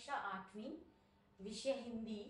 कक्षा 8वीं, विषय हिंदी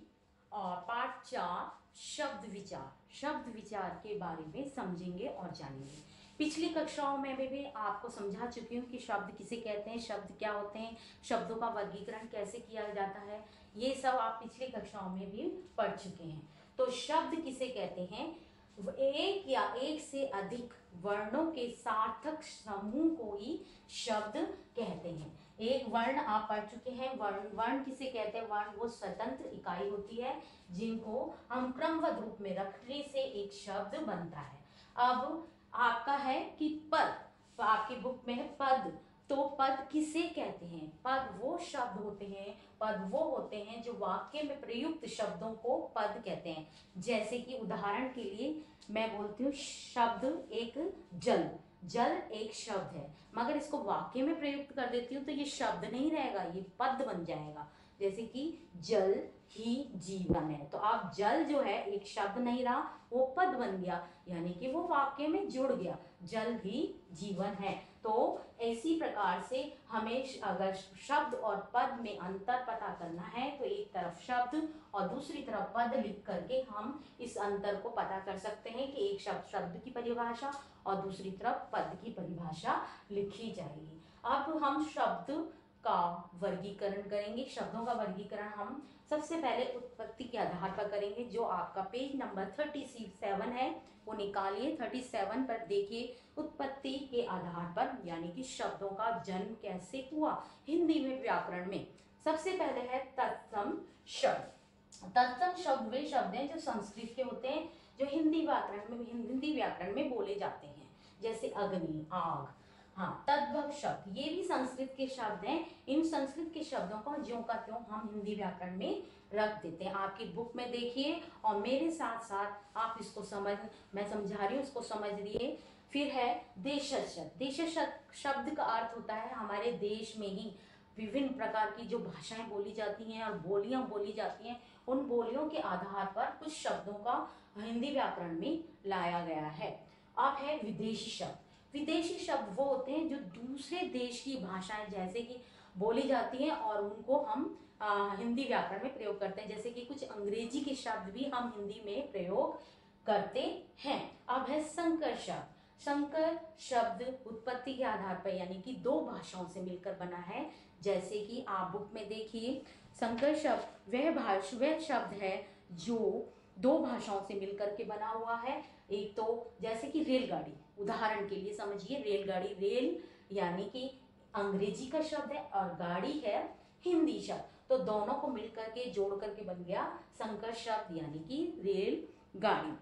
और पाठ 4 शब्द विचार के बारे में समझेंगे और जानेंगे। पिछली कक्षाओं में भी आपको समझा चुकी हूँ कि शब्द किसे कहते हैं, शब्द क्या होते हैं, शब्दों का वर्गीकरण कैसे किया जाता है, ये सब आप पिछली कक्षाओं में भी पढ़ चुके हैं। तो शब्द किसे कहते हैं? एक या एक से अधिक वर्णों के सार्थक समूह को ही शब्द कहते हैं। एक वर्ण आप पढ़ चुके हैं। वर्ण किसे कहते हैं? वर्ण वो स्वतंत्र इकाई होती है जिनको हम क्रमबद्ध रूप में रखने से एक शब्द बनता है। अब आपका है कि पद, तो आपकी बुक में है पद। तो पद किसे कहते हैं? पद वो शब्द होते हैं, पद वो होते हैं जो वाक्य में प्रयुक्त शब्दों को पद कहते हैं। जैसे कि उदाहरण के लिए मैं बोलती हूँ शब्द एक जल, जल एक शब्द है, मगर इसको वाक्य में प्रयुक्त कर देती हूँ तो ये शब्द नहीं रहेगा, ये पद बन जाएगा। जैसे कि जल ही जीवन है, तो आप जल जो है एक शब्द नहीं रहा, वो पद बन गया, यानी कि वो वाक्य में जुड़ गया, जल ही जीवन है। तो इसी प्रकार से हमें अगर शब्द और पद में अंतर पता करना है तो एक तरफ शब्द और दूसरी तरफ पद लिख करके हम इस अंतर को पता कर सकते हैं कि एक शब्द की परिभाषा और दूसरी तरफ पद की परिभाषा लिखी जाएगी। अब हम शब्द का वर्गीकरण करेंगे। शब्दों का वर्गीकरण हम सबसे पहले उत्पत्ति के आधार पर करेंगे, जो आपका पेज नंबर 37 है वो निकालिए। 37 पर देखिए, उत्पत्ति के आधार पर यानी कि शब्दों का जन्म कैसे हुआ हिंदी में, व्याकरण में। सबसे पहले है तत्सम शब्द। तत्सम शब्द वे शब्द हैं जो संस्कृत के होते हैं, जो हिंदी व्याकरण में बोले जाते हैं, जैसे अग्नि, आग। हाँ, तद्भव शब्द ये भी संस्कृत के शब्द हैं। इन संस्कृत के शब्दों को ज्यों का त्यों हम हिंदी व्याकरण में रख देते हैं। आपकी बुक में देखिए और मेरे साथ साथ आप इसको मैं समझा रही हूँ, उसको समझ लिए। फिर है देशज शब्द। देशज शब्द का अर्थ होता है हमारे देश में ही विभिन्न प्रकार की जो भाषाएं बोली जाती हैं और बोलियां बोली जाती हैं, उन बोलियों के आधार पर कुछ शब्दों का हिंदी व्याकरण में लाया गया है। अब है विदेशी शब्द। विदेशी शब्द वो होते हैं जो दूसरे देश की भाषाएं जैसे कि बोली जाती हैं और उनको हम हिंदी व्याकरण में प्रयोग करते हैं। जैसे कि कुछ अंग्रेजी के शब्द भी हम हिंदी में प्रयोग करते हैं। अब है संकर शब्द। संकर शब्द उत्पत्ति के आधार पर यानी कि दो भाषाओं से मिलकर बना है। जैसे कि आप बुक में देखिए, संकर शब्द वह शब्द है जो दो भाषाओं से मिलकर के बना हुआ है। एक तो जैसे कि रेलगाड़ी, उदाहरण के लिए समझिए, रेलगाड़ी, रेल यानी कि अंग्रेजी का शब्द है और गाड़ी है हिंदी शब्द, तो दोनों को मिलकर के जोड़ करके बन गया संकर शब्द यानी कि रेल गाड़ी।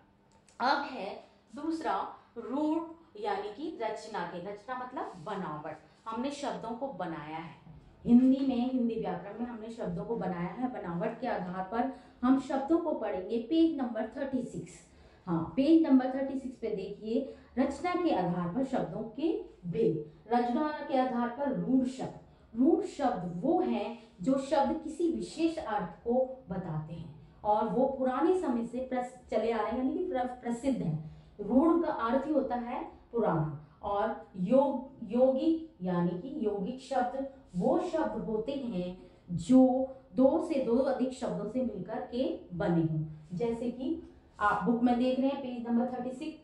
अब है दूसरा रूप यानी कि रचना के, रचना मतलब बनावट। हमने शब्दों को बनाया है हिंदी में, हिंदी व्याकरण में हमने शब्दों को बनाया है। बनावट के आधार पर हम शब्दों को पढ़ेंगे। पेज नंबर 36, हाँ पेज नंबर 36 पे देखिए, रचना के आधार पर शब्दों के भेद। रचना के आधार पर रूढ़ शब्द। रूढ़ शब्द वो हैं जो शब्द किसी विशेष अर्थ को बताते हैं और वो पुराने समय से चले आ रहे हैं, यानी कि प्रसिद्ध है। रूढ़ का अर्थ ही होता है पुराना। और यौगिक यानी कि यौगिक शब्द वो शब्द होते हैं जो दो से अधिक शब्दों से मिलकर के बने हों। जैसे कि आप बुक में देख रहे हैं पेज नंबर 36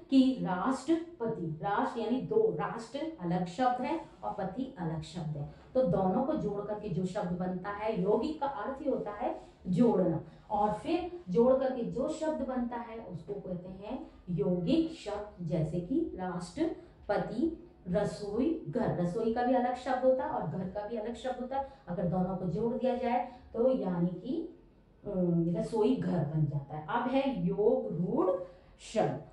की राष्ट्रपति, राष्ट्र यानी दो, राष्ट्र अलग शब्द है और पति अलग शब्द है, तो दोनों को जोड़ करके जो शब्द बनता है, यौगिक का अर्थ ही होता है जोड़ना, और फिर जोड़ करके जो शब्द बनता है उसको कहते हैं यौगिक शब्द। जैसे कि राष्ट्रपति, रसोई घर, रसोई का भी अलग शब्द होता है और घर का भी अलग शब्द होता है। अगर दोनों को जोड़ दिया जाए तो यानी कि रसोई घर बन जाता है। अब है योग रूढ़ शब्द।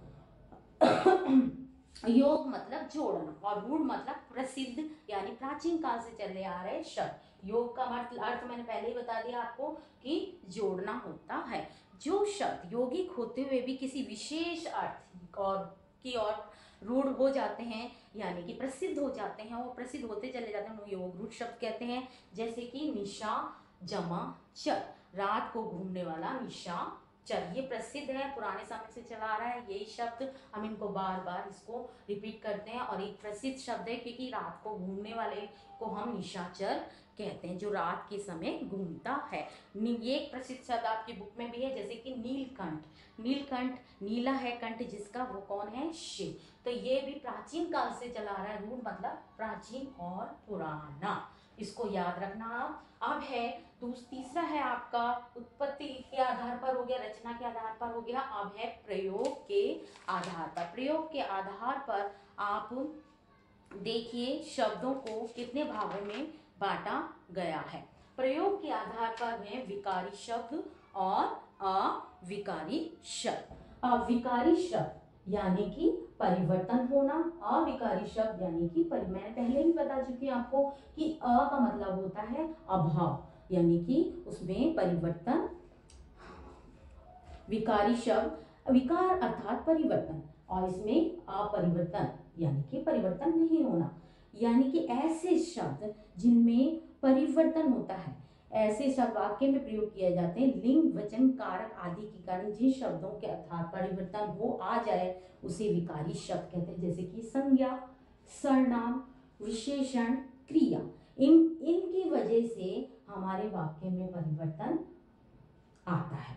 योग मतलब जोड़ना और रूढ़ मतलब प्रसिद्ध यानी प्राचीन काल से चले आ रहे शब्द। योग का अर्थ मैंने पहले ही बता दिया आपको कि जोड़ना होता है। जो शब्द यौगिक होते हुए भी किसी विशेष अर्थ और रूढ़ हो जाते हैं यानी कि प्रसिद्ध हो जाते हैं, वो प्रसिद्ध होते चले जाते हैं, योग रूढ़ शब्द कहते हैं। जैसे कि निशा जमा चर, रात को घूमने वाला निशा चलिए, प्रसिद्ध है, पुराने समय से चला आ रहा है यही शब्द, हम इनको बार बार इसको रिपीट करते हैं। और एक प्रसिद्ध शब्द है क्योंकि रात को घूमने वाले को हम निशाचर कहते हैं, जो रात के समय घूमता है। ये एक प्रसिद्ध शब्द आपकी बुक में भी है, जैसे कि नीलकंठ। नीलकंठ, नीला है कंठ जिसका, वो कौन है? शिव। तो ये भी प्राचीन काल से चला आ रहा है। रूढ़ मतलब प्राचीन और पुराना, इसको याद रखना आप। अब है तीसरा है आपका उत्पत्ति के आधार पर हो गया, रचना के आधार पर हो गया। अब है प्रयोग के आधार पर। प्रयोग के आधार पर आप देखिए शब्दों को कितने भागों में बांटा गया है। प्रयोग के आधार पर है विकारी शब्द और अविकारी शब्द। अविकारी शब्द यानी कि परिवर्तन होना, अविकारी शब्द यानी कि मैंने पहले ही बता चुकी हूँ आपको कि अ का मतलब होता है अभाव, यानी कि उसमें परिवर्तन। विकारी शब्द, विकार अर्थात परिवर्तन, और इसमें अपरिवर्तन यानी कि परिवर्तन नहीं होना, यानी कि ऐसे शब्द जिनमें परिवर्तन होता है, ऐसे शब्द वाक्य में प्रयोग किए जाते हैं। लिंग, वचन, कारक आदि के कारण जिन शब्दों के अर्थात परिवर्तन हो आ जाए उसे विकारी शब्द कहते हैं, जैसे कि संज्ञा, सर्वनाम, विशेषण, क्रिया। इनकी वजह से हमारे वाक्य में परिवर्तन आता है।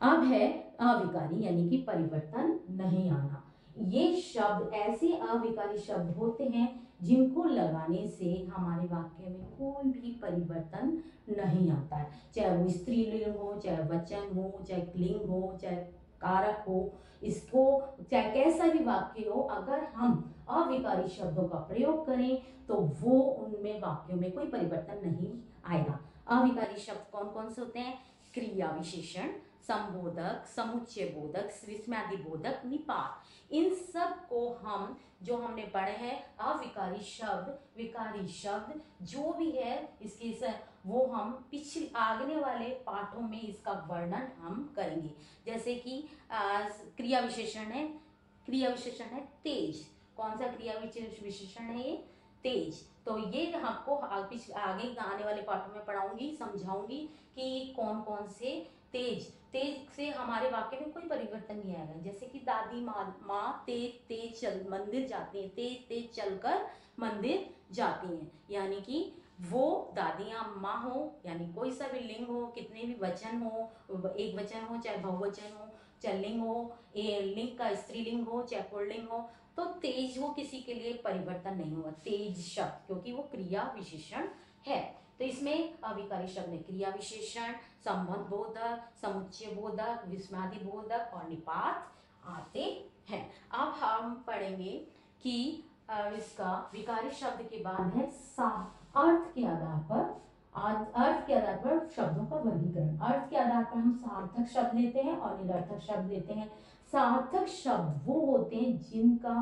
अब है अविकारी यानी कि परिवर्तन नहीं आना। ये शब्द ऐसे अविकारी शब्द होते हैं जिनको लगाने से हमारे वाक्य में कोई भी परिवर्तन नहीं आता है, चाहे वो स्त्रीलिंग हो, चाहे वचन हो, चाहे लिंग हो, चाहे कारक हो, इसको चाहे कैसा भी वाक्य हो, अगर हम अविकारी शब्दों का प्रयोग करें तो वो उनमें वाक्यों में कोई परिवर्तन नहीं आएगा। अविकारी शब्द कौन कौन से होते हैं? क्रिया विशेषण, संबोधक, समुच्चय बोधक, विस्मयादि बोधक, निपात। इन सब को हम जो हमने पढ़े हैं अविकारी शब्द, विकारी शब्द जो भी है इसके वो हम पिछले आगने वाले पाठों में इसका वर्णन हम करेंगे। जैसे कि क्रिया विशेषण है, क्रिया विशेषण है तेज। कौन सा क्रिया विशेषण है? ये तेज। तो ये आपको आगे आने वाले पाठों में पढ़ाऊंगी, समझाऊंगी कि कौन कौन से तेज। तेज से हमारे वाक्य में कोई परिवर्तन नहीं आएगा। जैसे कि दादी माँ तेज तेज चल मंदिर जाती हैं, तेज तेज चलकर मंदिर जाती हैं, यानी कि वो दादियाँ माँ हो, यानी कोई सा भी लिंग हो, कितने भी वचन हो, एक वचन हो चाहे बहुवचन हो, चाहे लिंग हो, लिंग का स्त्रीलिंग हो चाहे पुल्लिंग हो, तो तेज हो किसी के लिए परिवर्तन नहीं होगा तेज शब्द, क्योंकि वो क्रिया विशेषण है। तो इसमें अविकारी शब्द में क्रिया विशेषण, संबंध बोधक, समुच्चय बोधक, विस्मयादि बोधक और निपात आते हैं। अब हम पढ़ेंगे कि इसका विकारी शब्द के बाद है अर्थ के आधार पर, अर्थ के आधार पर शब्दों का वर्गीकरण। अर्थ के आधार पर हम सार्थक शब्द लेते हैं और निरर्थक शब्द लेते हैं। सार्थक शब्द वो होते हैं जिनका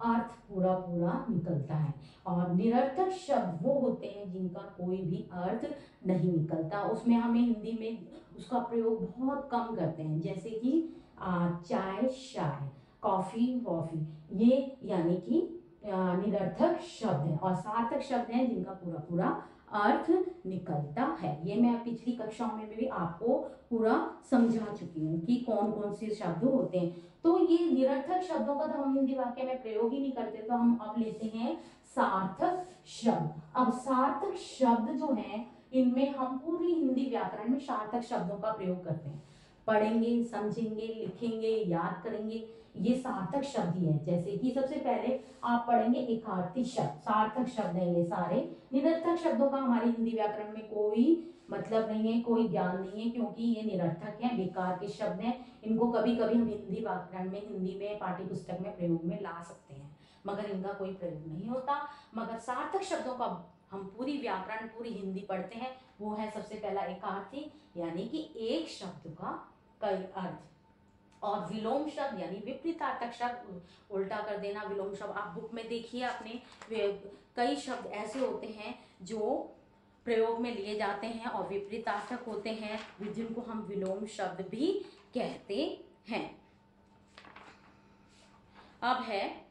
अर्थ पूरा पूरा निकलता है, और निरर्थक शब्द वो होते हैं जिनका कोई भी अर्थ नहीं निकलता। उसमें हमें हिंदी में उसका प्रयोग बहुत कम करते हैं, जैसे कि चाय शाय, कॉफी वॉफी, ये यानी कि निरर्थक शब्द है, और सार्थक शब्द हैं जिनका पूरा पूरा अर्थ निकलता है। ये मैं पिछली कक्षाओं में भी आपको पूरा समझा चुकी हूँ कि कौन कौन से शब्द होते हैं। तो ये निरर्थक शब्दों का तो हम हिंदी वाक्य में प्रयोग ही नहीं करते, तो हम अब लेते हैं सार्थक शब्द। अब सार्थक शब्द जो है इनमें हम पूरी हिंदी व्याकरण में सार्थक शब्दों का प्रयोग करते हैं। पढ़ेंगे, समझेंगे, लिखेंगे, याद करेंगे, ये सार्थक शब्द ही है। जैसे कि सबसे पहले आप पढ़ेंगे एकार्थी शब्द, सार्थक शब्द है ये सारे। निरर्थक शब्दों का हमारी हिंदी व्याकरण में कोई मतलब नहीं है, कोई ज्ञान नहीं है, क्योंकि ये निरर्थक है, बेकार के शब्द हैं। इनको कभी कभी हम हिंदी व्याकरण में, हिंदी में पाठ्य पुस्तक में प्रयोग में ला सकते हैं, मगर इनका कोई प्रयोग नहीं होता। मगर सार्थक शब्दों का हम पूरी व्याकरण, पूरी हिंदी पढ़ते हैं। वो है सबसे पहला एकार्थी, यानी कि एक शब्द का कई अर्थ। और विलोम शब्द यानी विपरीतार्थक शब्द, उल्टा कर देना, विलोम शब्द। आप बुक में देखिए अपने, कई शब्द ऐसे होते हैं जो प्रयोग में लिए जाते हैं और विपरीतार्थक होते हैं, जिनको हम विलोम शब्द भी कहते हैं। अब है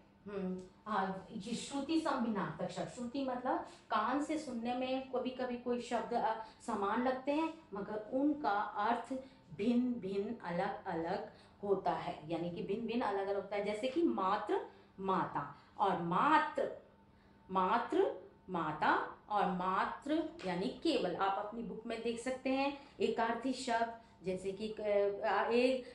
श्रुति संभिन्नार्थक शब्द। श्रुति मतलब कान से सुनने में कभी कभी कोई शब्द समान लगते हैं, मगर उनका अर्थ भिन्न भिन्न अलग अलग होता है, यानी कि भिन्न भिन्न अलग अलग होता है। जैसे कि मात्र, माता, और मात्र, मात्र, माता, और मात्र यानी केवल। आप अपनी बुक में देख सकते हैं एकार्थी शब्द, जैसे कि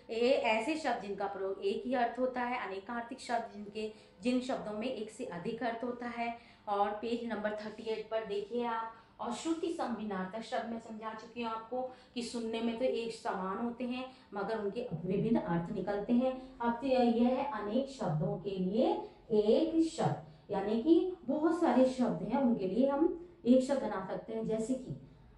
ऐसे शब्द जिनका प्रयोग एक ही अर्थ होता है, अनेकार्थी शब्द जिन शब्दों में एक से अधिक अर्थ होता है। और पेज नंबर 38 पर देखिए आप। और श्रुति संविनार्थक शब्द में समझा चुकी हूँ आपको कि सुनने में तो एक समान होते हैं मगर उनके विभिन्न अर्थ निकलते हैं। अब तो यह है अनेक शब्दों के लिए एक शब्द, यानी कि बहुत सारे शब्द हैं उनके लिए हम एक शब्द बना सकते हैं। जैसे कि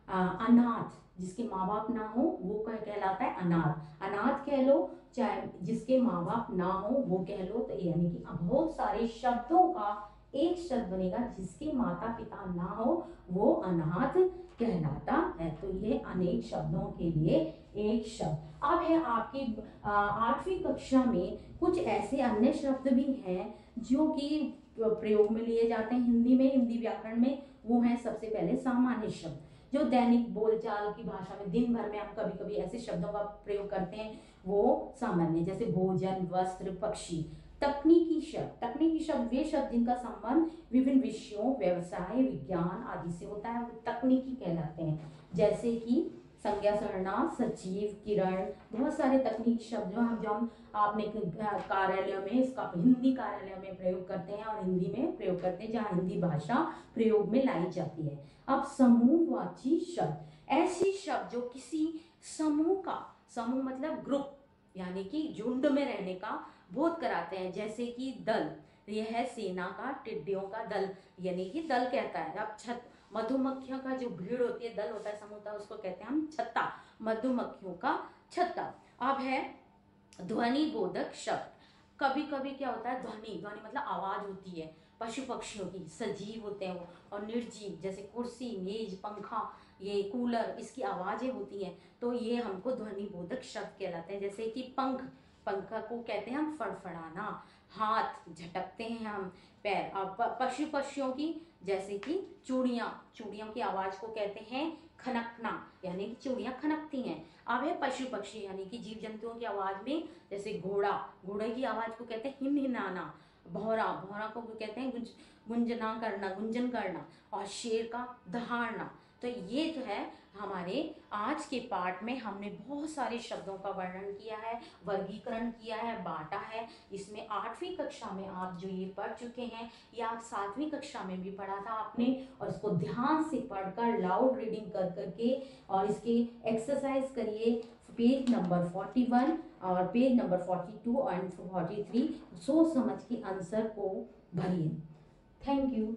अनाथ, जिसके माँ बाप ना हो वो कहलाता है अनाथ। अनाथ कह लो, चाहे जिसके माँ बाप ना हो वो कह लो, तो यानी कि बहुत सारे शब्दों का एक शब्द बनेगा। जिसके माता पिता ना हो वो अनाथ कहलाता है। तो ये अनेक शब्दों के लिए एक शब्द। अब है आपकी 8वीं कक्षा में कुछ ऐसे अन्य शब्द भी हैं जो कि प्रयोग में लिए जाते हैं हिंदी में, हिंदी व्याकरण में। वो है सबसे पहले सामान्य शब्द, जो दैनिक बोलचाल की भाषा में दिन भर में हम कभी कभी ऐसे शब्दों का प्रयोग करते हैं, वो सामान्य। जैसे भोजन, वस्त्र, पक्षी। तकनीकी शब्द, तकनीकी शब्द वे शब्द जिनका संबंध विभिन्न विषयों, व्यवसाय, विज्ञान आदि से होता है, वो तकनीकी कहलाते हैं। जैसे कि संज्ञा, सर्वनाम, सचिव, किरण, बहुत सारे तकनीकी शब्द जो हम आपने कार्यालय में, इसका हिंदी कार्यालय में प्रयोग करते हैं और हिंदी में प्रयोग करते हैं, जहाँ हिंदी भाषा प्रयोग में लाई जाती है। अब समूहवाची शब्द, ऐसी शब्द जो किसी समूह का, समूह मतलब ग्रुप, यानी कि झुंड में रहने का बोध कराते हैं। जैसे कि दल, यह है सेना का, टिड्डियों का दल, यानी कि दल कहता है। अब मधुमक्खियों का जो भीड़ होती है, दल होता है, समूह होता है, उसको कहते हैं हम छत्ता, मधुमक्खियों का छत्ता। अब है ध्वनि बोधक शब्द। कभी कभी क्या होता है, ध्वनि, ध्वनि मतलब आवाज होती है पशु पक्षियों की, सजीव होते हैं वो, और निर्जीव, जैसे कुर्सी, मेज, पंखा, ये कूलर, इसकी आवाजें होती हैं, तो ये हमको ध्वनि बोधक शब्द कहलाते हैं। जैसे कि पंख, पंख को कहते हैं हम फड़फड़ाना, हाथ, झटकते हैं हम, पैर। और पशु पक्षियों की, जैसे कि चूड़ियाँ, चूड़ियों की आवाज को कहते हैं खनकना, यानी कि चूड़ियाँ खनकती हैं। अब है पशु पक्षी, यानी कि जीव जंतुओं की आवाज में, जैसे घोड़ा, घोड़े की आवाज को कहते हैं हिनहिनाना। भौरा, भौरा को कहते हैं गुंजना करना, गुंजन करना। और शेर का दहाड़ना। तो ये जो है हमारे आज के पाठ में हमने बहुत सारे शब्दों का वर्णन किया है, वर्गीकरण किया है, बांटा है। इसमें 8वीं कक्षा में आप जो ये पढ़ चुके हैं, या आप 7वीं कक्षा में भी पढ़ा था आपने, और इसको ध्यान से पढ़कर लाउड रीडिंग कर करके और इसकी एक्सरसाइज करिए। पेज नंबर 41 और पेज नंबर 42 एंड 43 सोच समझ के आंसर को भरिए। Thank you.